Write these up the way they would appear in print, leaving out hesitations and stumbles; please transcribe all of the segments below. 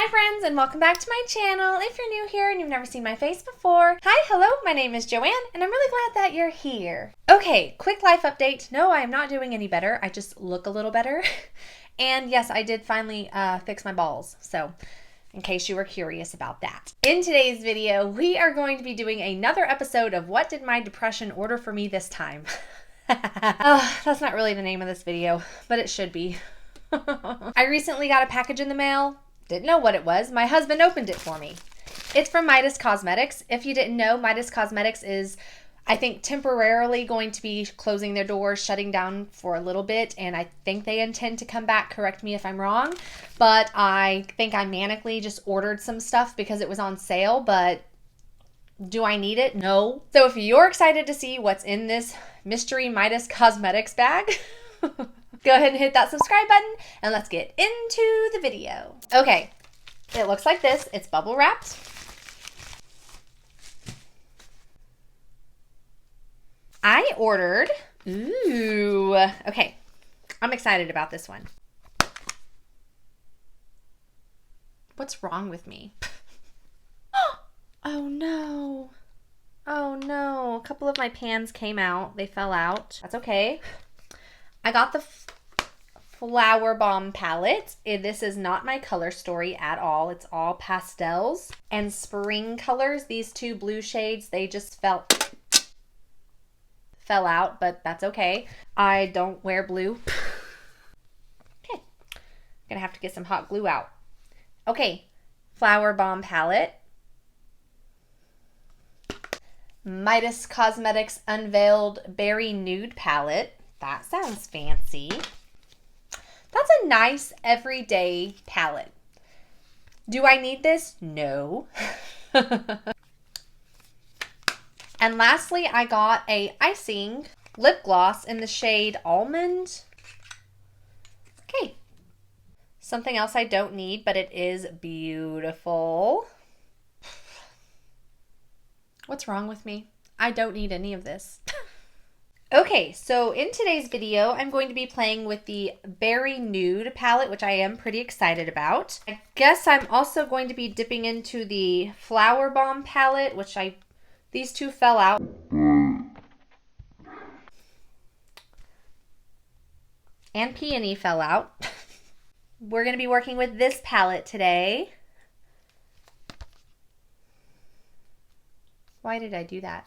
Hi friends, and welcome back to my channel. If you're new here and you've never seen my face before, hi, hello, my name is Joanne and I'm really glad that you're here. Okay, quick life update. No, I am not doing any better. I just look a little better. And yes, I did finally fix my balls. So in case you were curious about that. In today's video, we are going to be doing another episode of What Did My Depression Order for Me This Time? That's not really the name of this video, but it should be. I recently got a package in the mail. Didn't know what it was. My husband opened it for me. It's from Midas Cosmetics. If you didn't know, Midas Cosmetics is, I think, temporarily going to be closing their doors, shutting down for a little bit, and I think they intend to come back. Correct me if I'm wrong, but I think I manically just ordered some stuff because it was on sale, but do I need it? No. So if you're excited to see what's in this mystery Midas Cosmetics bag, go ahead and hit that subscribe button and let's get into the video. Okay, it looks like this. It's bubble wrapped. I ordered, okay, I'm excited about this one. What's wrong with me? Oh no. Oh no, a couple of my pans came out. They fell out. That's okay. I got the Flower Bomb palette. This is not my color story at all. It's all pastels and spring colors. These two blue shades, they just fell out, but that's okay. I don't wear blue. Okay, gonna have to get some hot glue out. Okay, Flower Bomb palette. Midas Cosmetics Unveiled Berry Nude palette. That sounds fancy. That's a nice everyday palette. Do I need this? No. And lastly, I got a Icing lip gloss in the shade Almond. Okay. Something else I don't need, but it is beautiful. What's wrong with me? I don't need any of this. Okay, so in today's video, I'm going to be playing with the Berry Nude palette, which I am pretty excited about. I guess I'm also going to be dipping into the Flower Bomb palette, which these two fell out. And Peony fell out. We're going to be working with this palette today. Why did I do that?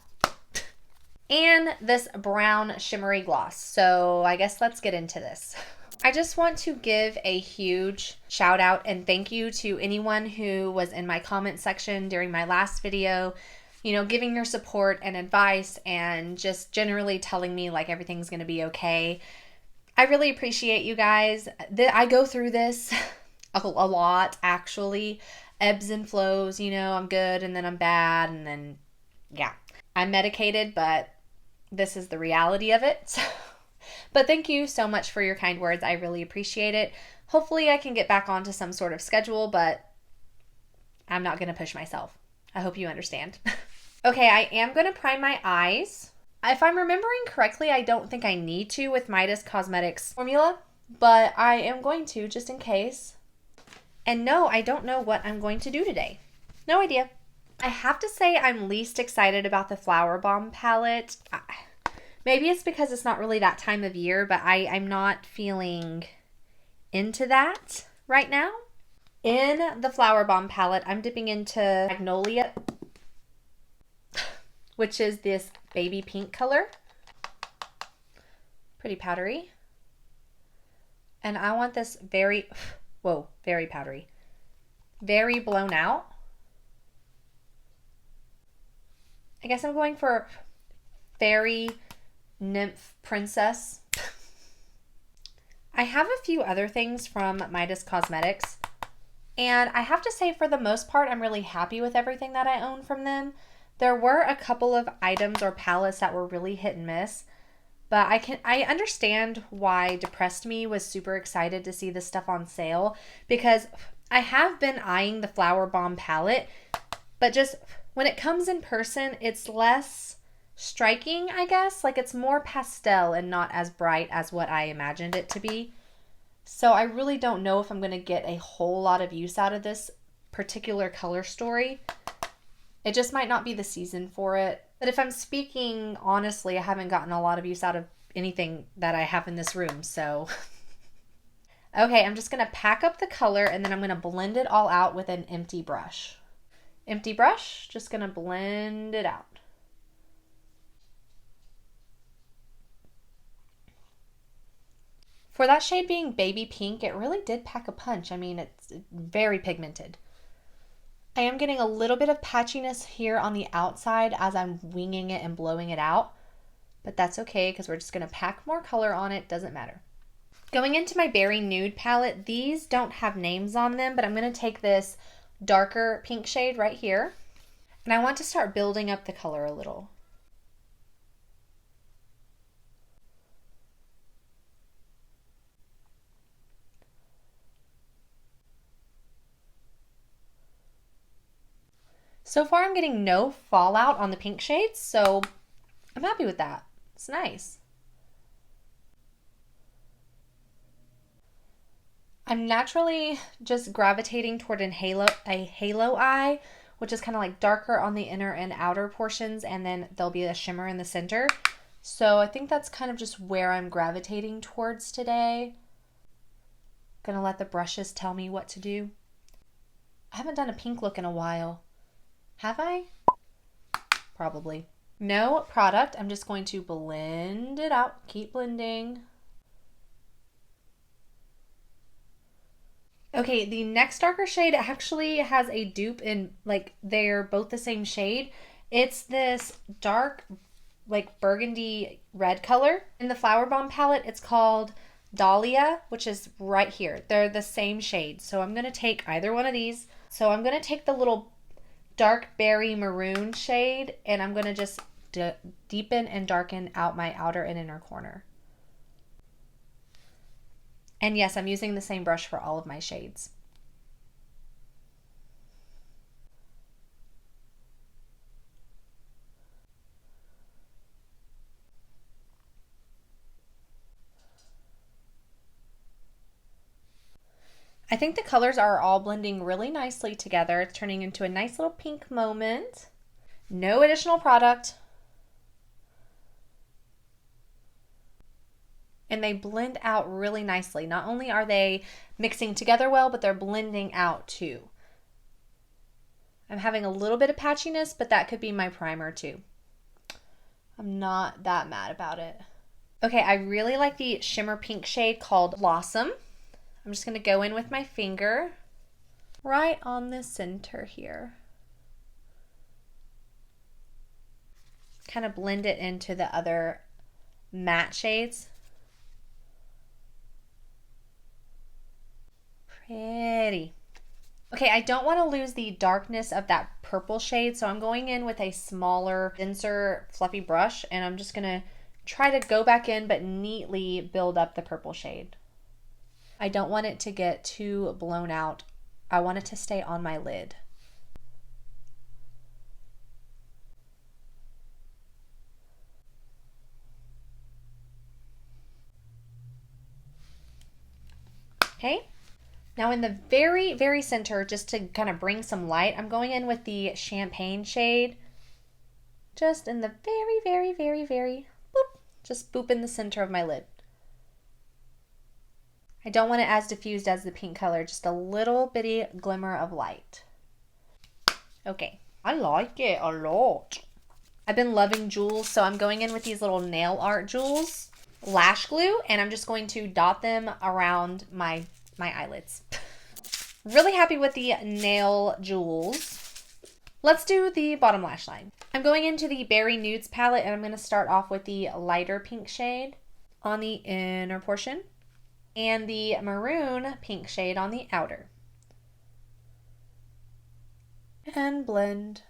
And this brown shimmery gloss. So I guess let's get into this. I just want to give a huge shout out and thank you to anyone who was in my comment section during my last video, you know, giving your support and advice and just generally telling me like everything's going to be okay. I really appreciate you guys. I go through this a lot, actually. Ebbs and flows, you know, I'm good and then I'm bad and then, yeah. I'm medicated, but this is the reality of it. But thank you so much for your kind words. I really appreciate it. Hopefully I can get back onto some sort of schedule, but I'm not going to push myself. I hope you understand. Okay, I am going to prime my eyes. If I'm remembering correctly, I don't think I need to with Midas Cosmetics formula, but I am going to just in case. And no, I don't know what I'm going to do today. No idea. I have to say I'm least excited about the Flower Bomb palette. Maybe it's because it's not really that time of year, but I'm not feeling into that right now. In the Flower Bomb palette, I'm dipping into Magnolia, which is this baby pink color. Pretty powdery. And I want this very powdery. Very blown out. I guess I'm going for Fairy Nymph Princess. I have a few other things from Midas Cosmetics, and I have to say for the most part I'm really happy with everything that I own from them. There were a couple of items or palettes that were really hit and miss, but I understand why Depressed Me was super excited to see this stuff on sale, because I have been eyeing the Flower Bomb palette, but just when it comes in person, it's less striking, I guess. Like it's more pastel and not as bright as what I imagined it to be. So I really don't know if I'm going to get a whole lot of use out of this particular color story. It just might not be the season for it. But if I'm speaking honestly, I haven't gotten a lot of use out of anything that I have in this room, so. Okay, I'm just gonna pack up the color and then I'm gonna blend it all out with an empty brush. Empty brush, just gonna blend it out. For that shade being baby pink, it really did pack a punch. I mean, it's very pigmented. I am getting a little bit of patchiness here on the outside as I'm winging it and blowing it out, but that's okay because we're just going to pack more color on it. Doesn't matter. Going into my Berry Nude palette, these don't have names on them, but I'm going to take this darker pink shade right here, and I want to start building up the color a little. So far, I'm getting no fallout on the pink shades, so I'm happy with that. It's nice. I'm naturally just gravitating toward a halo eye, which is kind of like darker on the inner and outer portions, and then there'll be a shimmer in the center. So I think that's kind of just where I'm gravitating towards today. Gonna let the brushes tell me what to do. I haven't done a pink look in a while. Have I? Probably. No product. I'm just going to blend it out. Keep blending. Okay, the next darker shade actually has a dupe in, like, they're both the same shade. It's this dark, like, burgundy red color. In the Flower Bomb palette, it's called Dahlia, which is right here. They're the same shade. So I'm going to take either one of these. So I'm going to take the little dark berry maroon shade, and I'm going to just deepen and darken out my outer and inner corner. And yes, I'm using the same brush for all of my shades. I think the colors are all blending really nicely together. It's turning into a nice little pink moment. No additional product. And they blend out really nicely. Not only are they mixing together well, but they're blending out too. I'm having a little bit of patchiness, but that could be my primer too. I'm not that mad about it. Okay, I really like the shimmer pink shade called Blossom. I'm just going to go in with my finger right on the center here. Kind of blend it into the other matte shades. Pretty. Okay, I don't want to lose the darkness of that purple shade, so I'm going in with a smaller, denser, fluffy brush, and I'm just going to try to go back in but neatly build up the purple shade. I don't want it to get too blown out. I want it to stay on my lid. Okay. Now in the very, very center, just to kind of bring some light, I'm going in with the champagne shade. Just in the very, very, very, very, boop, just boop in the center of my lid. I don't want it as diffused as the pink color, just a little bitty glimmer of light. Okay, I like it a lot. I've been loving jewels, so I'm going in with these little nail art jewels, lash glue, and I'm just going to dot them around my eyelids. Really happy with the nail jewels. Let's do the bottom lash line. I'm going into the Berry Nudes palette, and I'm going to start off with the lighter pink shade on the inner portion and the maroon pink shade on the outer. And blend.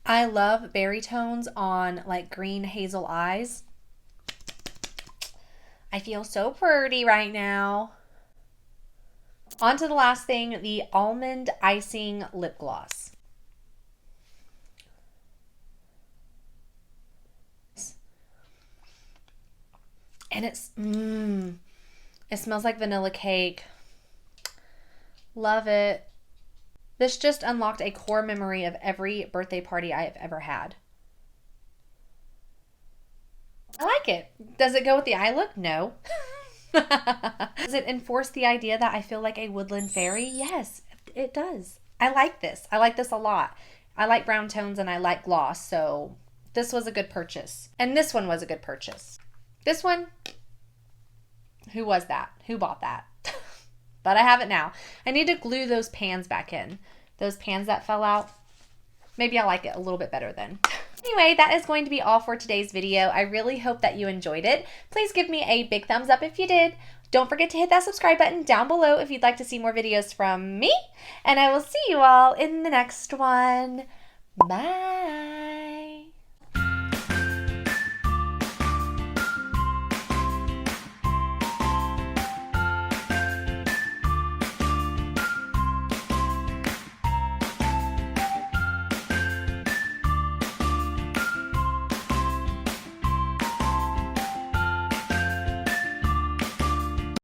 I love berry tones on like green hazel eyes. I feel so pretty right now. On to the last thing, the Almond Icing lip gloss. And it's It smells like vanilla cake. Love it. This just unlocked a core memory of every birthday party I have ever had. I like it. Does it go with the eye look? No. Does it enforce the idea that I feel like a woodland fairy? Yes, it does. I like this. I like this a lot. I like brown tones and I like gloss, so this was a good purchase. And this one was a good purchase. This one, who was that? Who bought that? But I have it now. I need to glue those pans back in. Those pans that fell out. Maybe I like it a little bit better then. Anyway, that is going to be all for today's video. I really hope that you enjoyed it. Please give me a big thumbs up if you did. Don't forget to hit that subscribe button down below if you'd like to see more videos from me. And I will see you all in the next one. Bye.